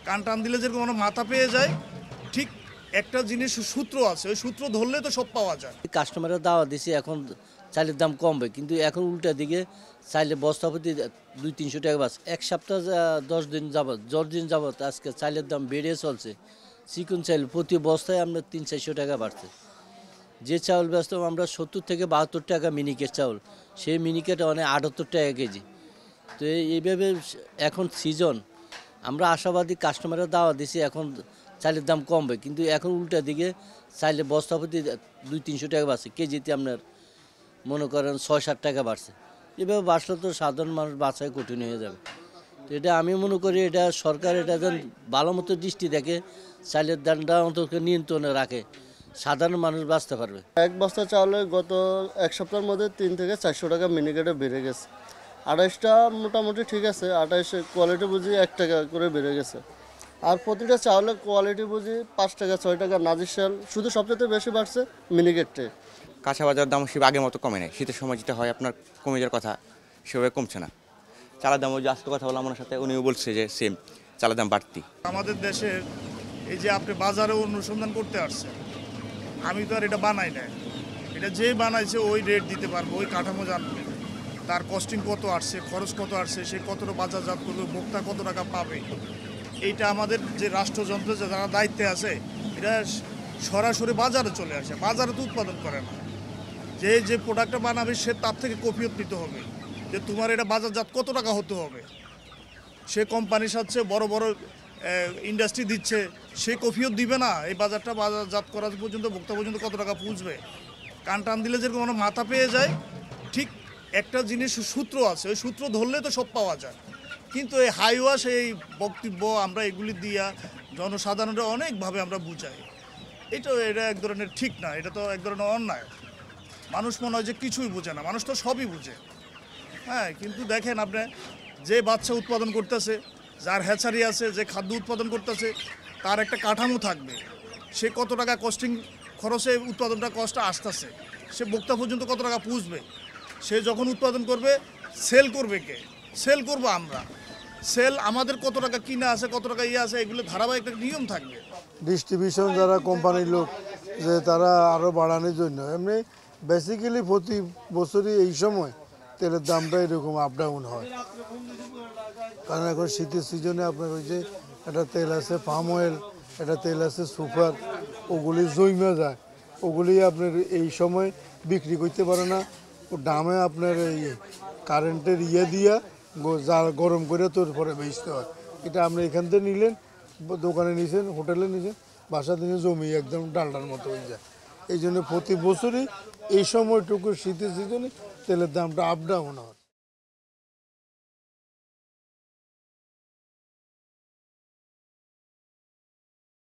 কান টান দিলে যেরকম আমরা মাথা পেয়ে যায়, ঠিক একটা জিনিস সূত্র আছে, ওই সূত্র ধরলে তো সব পাওয়া যায়। কাস্টমারের দাওয়া দিছি, এখন চালের দাম কমবে, কিন্তু এখন উল্টা দিকে চাইলে বস্তা প্রতি 200-300 টাকা বাস। এক সপ্তাহ 10 দিন যাবত আজকে চালের দাম বেড়ে চলছে। চিকন চাল প্রতি বস্তায় আমরা 300-400 টাকা বাড়ছে। যে চাউল ব্যস্ত আমরা 70 থেকে 72 টাকা মিনিকেট চাউল, সেই মিনিকেট অনেক 78 টাকা কেজি। তো এইভাবে এখন সিজন, আমরা আশাবাদী, কাস্টমারের দাওয়া দিছি এখন চালের দাম কমবে, কিন্তু এখন উল্টা দিকে চাইলে বস্তা প্রতি 200-300 টাকা বাড়ছে। কেজিতে আপনার মনে করেন 6-7 টাকা বাড়ছে। এভাবে বাড়লে তো সাধারণ মানুষ বাঁচাই কঠিন হয়ে যাবে। তো এটা আমি মনে করি এটা সরকার এটা যেন ভালো মতো দৃষ্টি দেখে, চালের দামটা অন্তত নিয়ন্ত্রণে রাখে, সাধারণ মানুষ বাঁচতে পারবে। এক বস্তা চাউলে গত এক সপ্তাহের মধ্যে 3 থেকে 400 টাকা মিনিকেটে বেড়ে গেছে। 28টা মোটামুটি ঠিক আছে, 28 কোয়ালিটি বুঝি 1 টাকা করে বেড়ে গেছে। আর প্রতিটা চাউলের কোয়ালিটি বুঝি 5 টাকা 6 টাকা নাজির চাল, শুধু সবচেয়ে বেশি বাড়ছে মিনিকেটে। কাঁচা বাজার দাম সেভাবে আগের মতো কমে নেই। শীতের সময় যেটা হয় আপনার কমে যাওয়ার কথা, সেভাবে কমছে না। চালের দাম, ওই যে আজকে কথা বললাম ওনার সাথে, উনিও বলছে যে সেম চালের দাম বাড়তি। আমাদের দেশের এই যে আপনি বাজারে অনুসন্ধান করতে আসছেন, আমি তো আর এটা বানাই না, এটা যে বানাইছে ওই রেট দিতে পারবো, ওই কাঠামো জানবে, তার কস্টিং কত আসছে, খরচ কত আসছে, সে কতটা বাজারজাত করবে, ভোক্তা কত টাকা পাবে। এইটা আমাদের যে রাষ্ট্রযন্ত্র যারা দায়িত্বে আছে, এটা সরাসরি বাজারে চলে আসে, বাজারে তো উৎপাদন করে না। যে প্রোডাক্টটা বানাবে সে তার থেকে কফিয়ত নিতে হবে যে তোমার এটা বাজারজাত কত টাকা হতে হবে। সে কোম্পানির সাথে বড় বড় ইন্ডাস্ট্রি দিচ্ছে, সে কফিয়ত দিবে না এই বাজারটা বাজারজাত করা পর্যন্ত, ভোক্তা পর্যন্ত কত টাকা পৌঁছবে। কান টান দিলে যেরকম আমরা মাথা পেয়ে যায়, ঠিক একটা জিনিস সূত্র আছে, ওই সূত্র ধরলে তো সব পাওয়া যায়। কিন্তু এই হাইওয়াশ এই বক্তব্য আমরা এগুলি দিয়া জনসাধারণরা অনেকভাবে আমরা বুঝাই, এটা এক ধরনের ঠিক না, এটা তো এক ধরনের অন্যায়। মানুষ মনে হয় যে কিছুই বোঝে না, মানুষ তো সবই বুঝে। হ্যাঁ, কিন্তু দেখেন আপনি, যে বাচ্চা উৎপাদন করতেছে, যার হ্যাচারি আছে, যে খাদ্য উৎপাদন করতেছে, তার একটা কাঠামো থাকবে, সে কত টাকা কস্টিং খরচে উৎপাদনটা কষ্টটা আসতেছে, সে ভোক্তা পর্যন্ত কত টাকা পুষবে। সে যখন উৎপাদন করবে, সেল করবে কে? সেল করবো আমরা। সেল আমাদের কত টাকা কিনা আছে, কত টাকা আছে, এগুলো ধারাবাহিক একটা নিয়ম থাকবে। ডিস্ট্রিবিউশন যারা কোম্পানির লোক, যে তারা আরও বাড়ানোর জন্য এমনি বেসিক্যালি প্রতি বছরই এই সময় তেলের দামটা এরকম আপ ডাউন হয়। কারণ এখন শীতের সিজনে আপনার ওই যে একটা তেল আছে পাম অয়েল, একটা তেল আছে সুপার, ওগুলি জমে যায়, ওগুলি আপনার এই সময় বিক্রি করতে পারে না। ও দামে আপনার এই কারেন্টের দিয়া জাল গরম করে তোর পরে বেচতে হয়। এটা আপনি এখান থেকে নিলেন, দোকানে নিয়েছেন, হোটেলে নিয়েছেন, বাসা থেকে জমি একদম ডালডার মতো হয়ে যায়। এই জন্য প্রতি বছরই এই সময়টুকু শীতের সিজনে তেলের দামটা আপ ডাউন হয়।